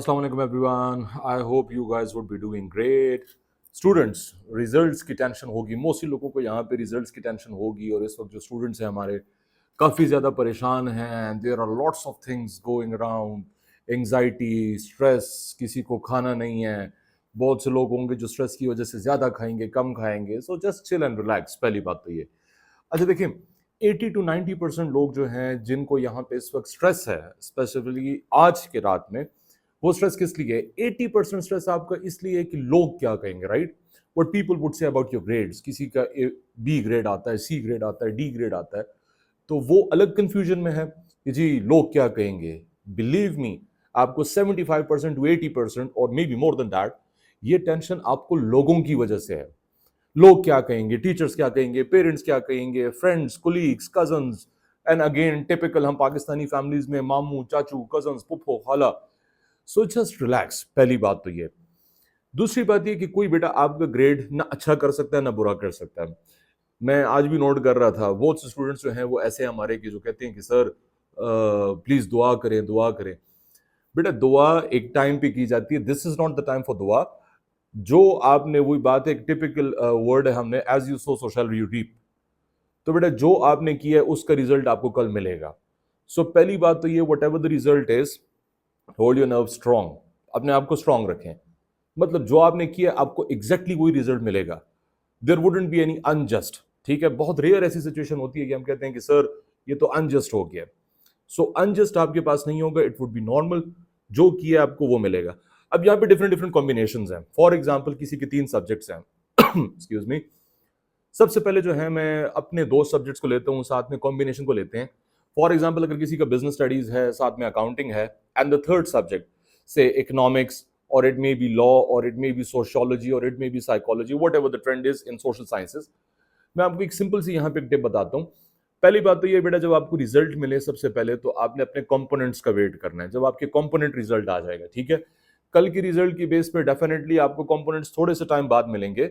Assalamualaikum everyone. I hope you guys would be doing great. Students, results की tension होगी, mostly लोगों को यहाँ पे रिजल्ट्स की टेंशन होगी और इस वक्त जो स्टूडेंट्स हैं हमारे काफ़ी ज़्यादा परेशान हैं and there are lots of things going around, anxiety, stress, किसी को खाना नहीं है, बहुत से लोग होंगे जो स्ट्रेस की वजह से ज़्यादा खाएंगे, कम खाएंगे, so just chill and relax. पहली बात तो ये। अच्छा देखिए, 80 to 90% लोग जो हैं जिनको यहाँ पे इस वक्त स्ट्रेस है, स्पेसिफिकली आज के रात में, वो स्ट्रेस किस लिए है? 80% स्ट्रेस आपका इसलिए है कि लोग क्या कहेंगे, right? What people would say about your grades. किसी का बी ग्रेड आता है, सी ग्रेड आता है, डी ग्रेड आता है, तो वो अलग कंफ्यूजन में है कि जी लोग क्या कहेंगे। बिलीव मी, आपको 75% टू 80% और may be more than that, ये टेंशन आपको लोगों की वजह से है। लोग क्या कहेंगे, टीचर्स क्या कहेंगे, पेरेंट्स क्या कहेंगे, friends, colleagues, cousins, and again typical हम पाकिस्तानी फैमिलीज में मामू, चाचू, कजन्स, पुप्पो, खाला। सो जस्ट रिलैक्स, पहली बात तो ये। दूसरी बात ये कि कोई बेटा आपका ग्रेड ना अच्छा कर सकता है ना बुरा कर सकता है। मैं आज भी नोट कर रहा था, बहुत से स्टूडेंट्स जो हैं वो ऐसे हमारे कि जो कहते हैं कि सर प्लीज दुआ करें, दुआ करें। बेटा दुआ एक टाइम पे की जाती है, this is not the time for दुआ। जो आपने, वही बात है, एक टिपिकल वर्ड है हमने, as you sow shall you reap. तो बेटा जो आपने किया है उसका रिजल्ट आपको कल मिलेगा। सो पहली बात तो ये, what ever the result is, hold your nerve strong, अपने आप को स्ट्रांग रखें। मतलब जो आपने किया आपको एग्जैक्टली वही रिजल्ट मिलेगा। There wouldn't be any unjust. ठीक है, बहुत रेयर ऐसी सिचुएशन होती है कि हम कहते हैं कि सर ये तो अनजस्ट हो गया। सो अनजस्ट आपके पास नहीं होगा, इट वुड बी नॉर्मल। जो किया आपको वो मिलेगा। अब यहाँ पे डिफरेंट डिफरेंट कॉम्बिनेशन हैं। फॉर एग्जाम्पल किसी के 3 सब्जेक्ट्स हैं, एक्सक्यूज मी। सबसे पहले जो है मैं अपने 2 सब्जेक्ट्स को लेता हूँ, साथ में कॉम्बिनेशन को लेते हैं। फॉर एग्जाम्पल अगर किसी का बिजनेस स्टडीज है, साथ में अकाउंटिंग है, एंड द थर्ड सब्जेक्ट से इकोनॉमिक्स, और इट मे बी लॉ, और इट मे बी सोशियोलॉजी, और it may be psychology, what ever the trend is in social sciences. मैं आपको एक सिंपल सी यहाँ पे एक टिप बताता हूँ। पहली बात तो ये बेटा, जब आपको रिजल्ट मिले सबसे पहले तो आपने अपने कंपोनेंट्स का वेट करना है। जब आपके कंपोनेंट रिजल्ट आ जाएगा, ठीक है, कल की रिजल्ट की बेस पे डेफिनेटली आपको कंपोनेंट्स थोड़े से टाइम बाद मिलेंगे।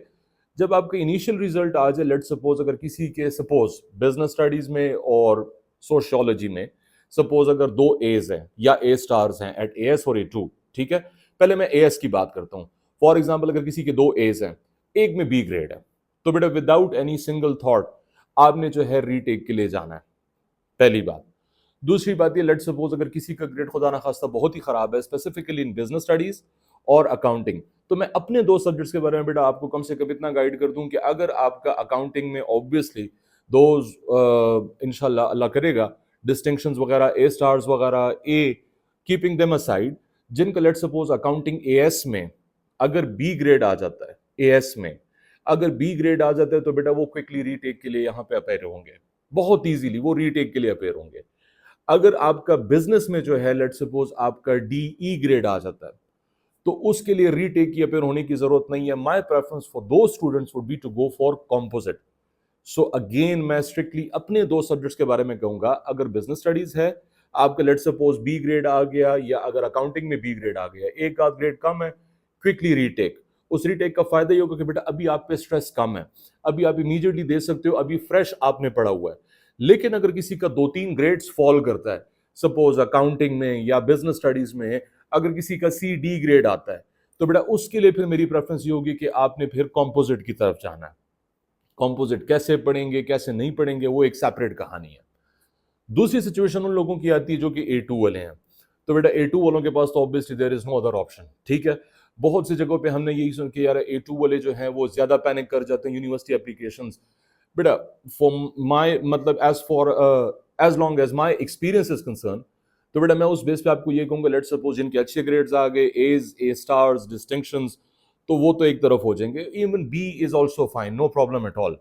जब आपका इनिशियल रिजल्ट आ जाए, लेट सपोज अगर किसी के, सपोज बिजनेस स्टडीज में और सोशियोलॉजी में, सपोज अगर 2 A's हैं या ए स्टार्स हैं एट AS और A2, ठीक है, पहले मैं AS की बात करता हूँ। फॉर एग्जाम्पल अगर किसी के 2 A's हैं, एक में B ग्रेड है, तो बेटा विदाउट एनी सिंगल थॉट आपने जो है रीटेक के लिए जाना है, पहली बात। दूसरी बात ये, लेट सपोज अगर किसी का ग्रेड खुदा ना खास्ता बहुत ही खराब है, स्पेसिफिकली इन बिजनेस स्टडीज और अकाउंटिंग, तो मैं अपने 2 सब्जेक्ट्स के बारे में बेटा आपको कम से कम इतना गाइड कर दूं कि अगर आपका अकाउंटिंग में ऑब्वियसली दो, इंशाल्लाह अल्लाह करेगा, डिस्टिंक्शंस वगैरह, ए स्टार्स वगैरह, ए, कीपिंग देम असाइड, जिनका लेट सपोज अकाउंटिंग एएस में अगर बी ग्रेड आ जाता है, एएस में अगर बी ग्रेड आ जाता है, तो बेटा वो क्विकली रीटेक के लिए यहाँ पे अपेयर होंगे, बहुत इजीली वो रीटेक के लिए अपेयर होंगे। अगर आपका बिजनेस में जो है लेट सपोज आपका डीई ग्रेड आ जाता है, तो उसके लिए रीटेक की अपेयर होने की जरूरत नहीं है। माय प्रेफरेंस फॉर दो students would be to go for composite. So again मैं स्ट्रिक्टली अपने 2 सब्जेक्ट्स के बारे में कहूंगा। अगर बिजनेस स्टडीज है, आपका लेट सपोज बी ग्रेड आ गया, या अगर अकाउंटिंग में बी ग्रेड आ गया, एक आध ग्रेड कम है, क्विकली रीटेक। उस रीटेक का फायदा ये होगा कि बेटा अभी आप पे स्ट्रेस कम है, अभी आप इमीडिएटली दे सकते हो, अभी फ्रेश आपने पढ़ा हुआ है। लेकिन अगर किसी का 2-3 ग्रेड्स फॉल करता है, सपोज अकाउंटिंग में या बिजनेस स्टडीज में, अगर किसी का सी डी ग्रेड आता है, तो बेटा उसके लिए फिर मेरी प्रेफरेंस ये होगी कि आपने फिर कॉम्पोजिट की तरफ जाना है। कॉम्पोजिट कैसे पढ़ेंगे, कैसे नहीं पढ़ेंगे, वो एक सेपरेट कहानी है। दूसरी सिचुएशन उन लोगों की आती है जो कि A2 वाले हैं। तो बेटा A2 वालों के पास तो obviously there is no other option, ठीक है। बहुत सी जगहों पे हमने यही सुन के यार A2 वाले जो हैं वो ज्यादा पैनिक कर जाते हैं यूनिवर्सिटी एप्लीकेशंस। बेटा फॉर माय, मतलब as long as my experience is concern, तो बेटा मैं उस बेस पे आपको ये कहूंगा, लेट सपोज जिनके अच्छे ग्रेड्स आ गए, एज, ए स्टार्स, डिस्टिंक्शंस, तो वो तो एक तरफ हो जाएंगे। Even B is also fine, no problem at all.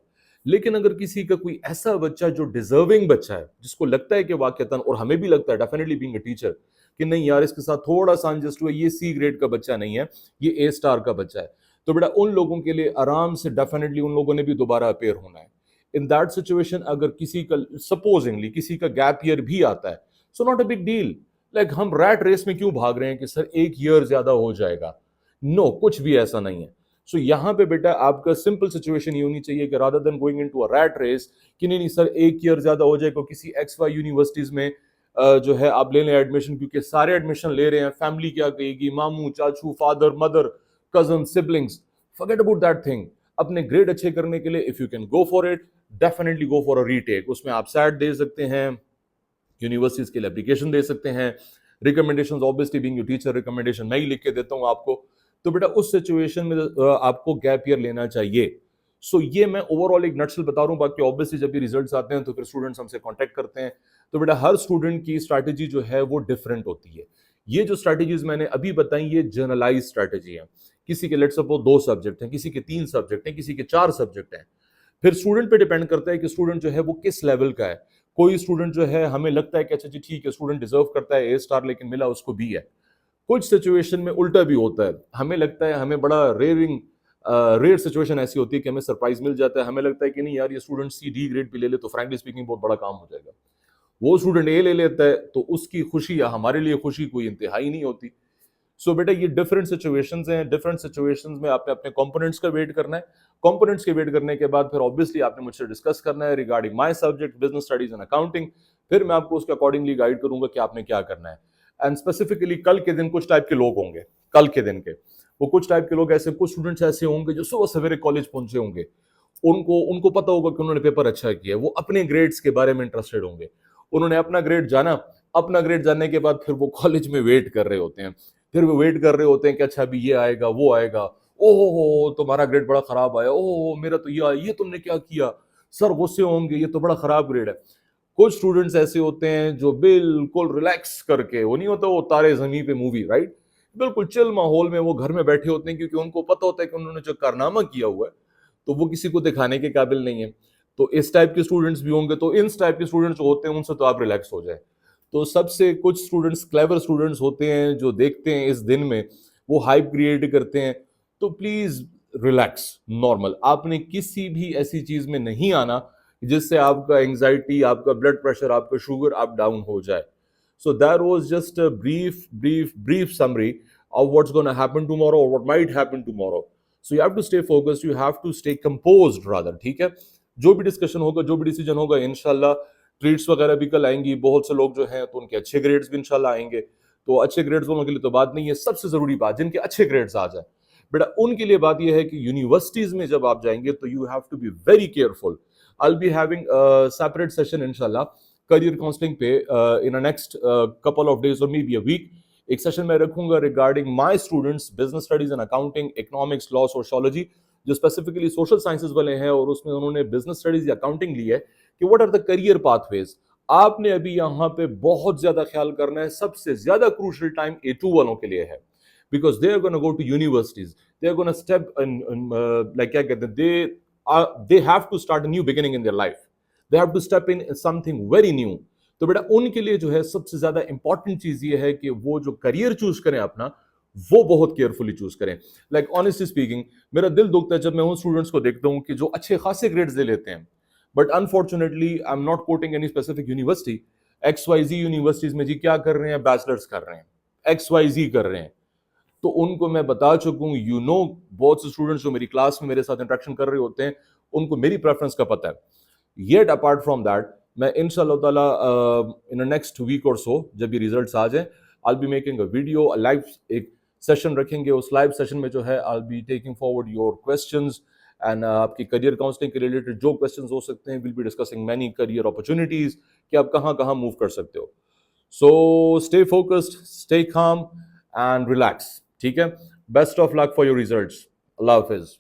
लेकिन अगर किसी का कोई ऐसा बच्चा जो डिजर्विंग बच्चा है, जिसको लगता है कि वाकईतन, और हमें भी लगता है डेफिनेटली बीइंग अ टीचर, कि नहीं यार इसके साथ थोड़ा सा अनजस्ट हुआ, ये सी ग्रेड का बच्चा नहीं है, ये ए स्टार का बच्चा है, तो बेटा उन लोगों के लिए आराम से डेफिनेटली उन लोगों ने भी दोबारा अपेयर होना है। इन दैट सिचुएशन अगर किसी का सपोजिंगली किसी का गैप ईयर भी आता है, so not a big deal. Like हम रैट रेस में क्यों भाग रहे हैं कि सर एक ईयर ज्यादा हो जाएगा? नो, कुछ भी ऐसा नहीं है। सो यहाँ पे बेटा आपका सिंपल सिचुएशन ये होनी चाहिए कि rather than going into a rat race कि नहीं नहीं सर एक ईयर ज्यादा हो जाएगा किसी XY यूनिवर्सिटीज में, जो है आप ले लें एडमिशन, क्योंकि सारे एडमिशन ले रहे हैं, फैमिली क्या कहेगी, मामू चाचू father mother cousin siblings, forget about that thing. अपने ग्रेड अच्छे करने के लिए if you can go for it, definitely go for a retake. उसमें आप सैट दे सकते हैं, यूनिवर्सिटीज के लिए एप्लीकेशन दे सकते हैं, recommendations obviously being your teacher recommendation मैं ही लिख के देता हूं आपको। तो बेटा उस सिचुएशन में आपको गैप ईयर लेना चाहिए। सो ये मैं ओवरऑल एक नटशेल बता रहा हूं, बाकी ऑब्वियसली जब भी रिजल्ट्स आते हैं तो फिर स्टूडेंट्स हमसे कांटेक्ट करते हैं। तो बेटा हर स्टूडेंट की स्ट्रैटेजी जो है वो डिफरेंट होती है। ये जो स्ट्रैटेजीज मैंने अभी बताई ये जनरलाइज स्ट्रैटेजी है। किसी के लेट्स सपोज 2 सब्जेक्ट हैं, किसी के 3 सब्जेक्ट हैं, किसी के 4 सब्जेक्ट हैं। फिर स्टूडेंट पे डिपेंड करता है कि स्टूडेंट जो है वो किस लेवल का है। कोई स्टूडेंट जो है हमें लगता है कि अच्छा जी ठीक है स्टूडेंट डिजर्व करता है ए स्टार, लेकिन मिला उसको बी है। कुछ सिचुएशन में उल्टा भी होता है, हमें लगता है हमें बड़ा रेयर सिचुएशन ऐसी होती है कि हमें सरप्राइज मिल जाता है, हमें लगता है कि नहीं यार ये स्टूडेंट सी डी ग्रेड भी ले ले तो फ्रैंकली स्पीकिंग बहुत बड़ा काम हो जाएगा। वो स्टूडेंट ए ले लेता है तो उसकी खुशी या हमारे लिए खुशी कोई इंतहाई नहीं होती। सो बेटा ये डिफरेंट सिचुएशंस हैं, डिफरेंट सिचुएशंस में आपने अपने कंपोनेंट्स का वेट करना है। कंपोनेंट्स के वेट करने के बाद फिर ऑब्वियसली आपने मुझसे डिस्कस करना है regarding my subject business studies and accounting. फिर मैं आपको उसके अकॉर्डिंगली गाइड करूंगा कि आपने क्या करना है। एंड स्पेसिफिकली कल के दिन कुछ टाइप के लोग होंगे, कल के दिन के वो कुछ टाइप के लोग ऐसे, कुछ स्टूडेंट्स ऐसे होंगे जो सुबह सवेरे कॉलेज पहुंचे होंगे, उनको उनको पता होगा कि उन्होंने पेपर अच्छा किया है, वो अपने ग्रेड्स के बारे में इंटरेस्टेड होंगे, उन्होंने अपना ग्रेड जाना, अपना ग्रेड जानने के बाद फिर वो कॉलेज में वेट कर रहे होते हैं। फिर वो वेट कर रहे होते हैं कि अच्छा अभी ये आएगा वो आएगा, ओहो हो तुम्हारा ग्रेड बड़ा खराब आया, ओहो मेरा तो ये तुमने क्या किया, सर गुस्से होंगे ये तो बड़ा खराब ग्रेड है। कुछ स्टूडेंट्स ऐसे होते हैं जो बिल्कुल रिलैक्स करके, वो नहीं होता वो तारे जमीन पे मूवी, राइट, बिल्कुल चिल माहौल में वो घर में बैठे होते हैं, क्योंकि उनको पता होता है कि उन्होंने जो कारनामा किया हुआ है तो वो किसी को दिखाने के काबिल नहीं है। तो इस टाइप के स्टूडेंट्स भी होंगे, तो इन टाइप के स्टूडेंट्स जो होते हैं उनसे तो आप रिलैक्स हो जाए। तो सबसे कुछ स्टूडेंट्स क्लेवर स्टूडेंट्स होते हैं जो देखते हैं इस दिन में वो हाइप क्रिएट करते हैं, तो प्लीज रिलैक्स, नॉर्मल, आपने किसी भी ऐसी चीज में नहीं आना जिससे आपका एंजाइटी, आपका ब्लड प्रेशर, आपका शुगर आप डाउन हो जाए। So that was just a brief summary of what's going to happen tomorrow or what might happen tomorrow. So you have to stay focused, you have to stay composed rather, ठीक है। जो भी discussion होगा, जो भी decision होगा, इंशाल्लाह treats वगैरह भी कल आएंगी। बहुत से लोग जो हैं तो उनके अच्छे ग्रेड्स भी इंशाल्लाह आएंगे। तो अच्छे ग्रेड्स वालों के लिए तो बात नहीं है, सबसे जरूरी बात जिनके अच्छे ग्रेड्स आ जाए बेटा उनके लिए बात यह है कि यूनिवर्सिटीज में जब आप जाएंगे तो you have to be very careful. I will be having separate session इंशाल्लाह करियर काउंसलिंग पे in a next couple of days और मे बी अ वीक। एक सेशन मैं रखूंगा regarding my students business studies and accounting, economics, law, sociology, जो specifically social sciences वाले हैं और उसमें उन्होंने बिजनेस स्टडीज या अकाउंटिंग ली है, कि what are the career pathways. आपने अभी यहाँ पे बहुत ज्यादा ख्याल करना है, सबसे ज्यादा क्रूशियल टाइम A2 वालों के लिए है, because they are gonna go to universities, they are gonna step like क्या कहते हैं, they have to start a new beginning in their life, they have to step in something very new. तो बेटा उनके लिए जो है सबसे ज्यादा इंपॉर्टेंट चीज ये है कि वो जो करियर चूज करें अपना, वो बहुत केयरफुली चूज करें। लाइक ऑनेस्टली स्पीकिंग मेरा दिल दुखता है जब मैं उन स्टूडेंट्स को देखता हूं कि जो अच्छे खासे ग्रेड्स ले लेते हैं, but unfortunately I am not coating any specific university, XYZ universities में जी क्या कर रहे हैं, बैचलर्स कर रहे हैं, XYZ कर रहे हैं। तो उनको मैं बता चुका हूं, यू नो, बहुत से स्टूडेंट्स जो मेरी क्लास में मेरे साथ इंटरेक्शन कर रहे होते हैं उनको मेरी प्रेफरेंस का पता है। येट अपार्ट फ्रॉम दैट मैं इंशाल्लाह ताला इन नेक्स्ट वीक और सो जब ये रिजल्ट्स आ जाए, आई will be making a video live, एक सेशन रखेंगे, उस लाइव सेशन में जो है आई will be taking forward your questions and आपकी करियर काउंसलिंग के रिलेटेड जो क्वेश्चंस हो सकते हैं, will be discussing many career opportunities कि आप कहाँ कहाँ मूव कर सकते हो। So stay focused, stay calm and relax, ठीक है। Best of luck for your results. Allah Hafiz.